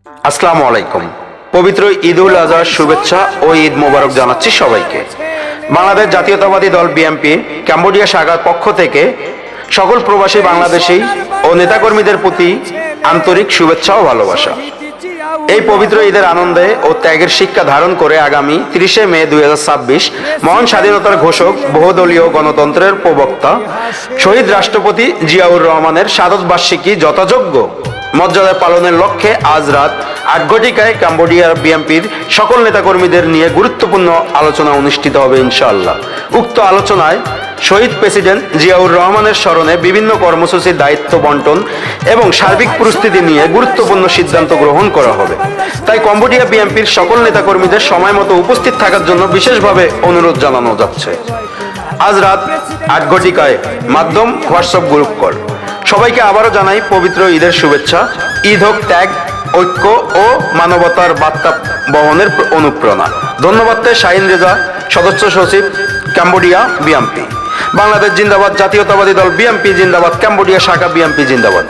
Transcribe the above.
আসসালামু আলাইকুম। পবিত্র ঈদ উল আজহার শুভেচ্ছা ও ঈদ মোবারক জানাচ্ছি সবাইকে। বাংলাদেশ জাতীয়তাবাদী দল বিএনপি কম্বোডিয়া শাখার পক্ষ থেকে সকল প্রবাসী বাংলাদেশী ও নেতাকর্মীদের প্রতি আন্তরিক শুভেচ্ছা ও ভালোবাসা। এই পবিত্র ঈদের আনন্দে ও ত্যাগের শিক্ষা ধারণ করে আগামী 30 মে 2026 মহান স্বাধীনতার ঘোষক, বহুদলীয় গণতন্ত্রের প্রবক্তা শহীদ রাষ্ট্রপতি জিয়াউর রহমানের শাহাদত বার্ষিকী যথাযোগ্য মর্যাদা পালনের লক্ষ্যে আজ রাত 8 ঘটিকায় কম্বোডিয়ার বিএনপির সকল নেতাকর্মীদের নিয়ে গুরুত্বপূর্ণ আলোচনা অনুষ্ঠিত হবে ইনশাআল্লাহ। উক্ত আলোচনায় শহীদ প্রেসিডেন্ট জিয়াউর রহমানের স্মরণে বিভিন্ন কর্মসূচির দায়িত্ব বন্টন এবং সার্বিক পরিস্থিতি নিয়ে গুরুত্বপূর্ণ সিদ্ধান্ত গ্রহণ করা হবে। তাই কম্বোডিয়া বিএনপির সকল নেতাকর্মীদের সময় মতো উপস্থিত থাকার জন্য বিশেষভাবে অনুরোধ জানানো যাচ্ছে। আজ রাত 8 ঘটিকায় মাধ্যম হোয়াটসঅ্যাপ গ্রুপ কল। সবাইকে আবারও জানাই পবিত্র ঈদের শুভেচ্ছা। ঈদ হোক ত্যাগ, ঐক্য ও মানবতার বার্তা বহনের অনুপ্রেরণা। ধন্যবাদ। শাহিন রেজা, সদস্য সচিব, কম্বোডিয়া বিএনপি। বাংলাদেশ জিন্দাবাদ। জাতীয়তাবাদী দল বিএনপি জিন্দাবাদ। কম্বোডিয়া শাখা বিএনপি জিন্দাবাদ।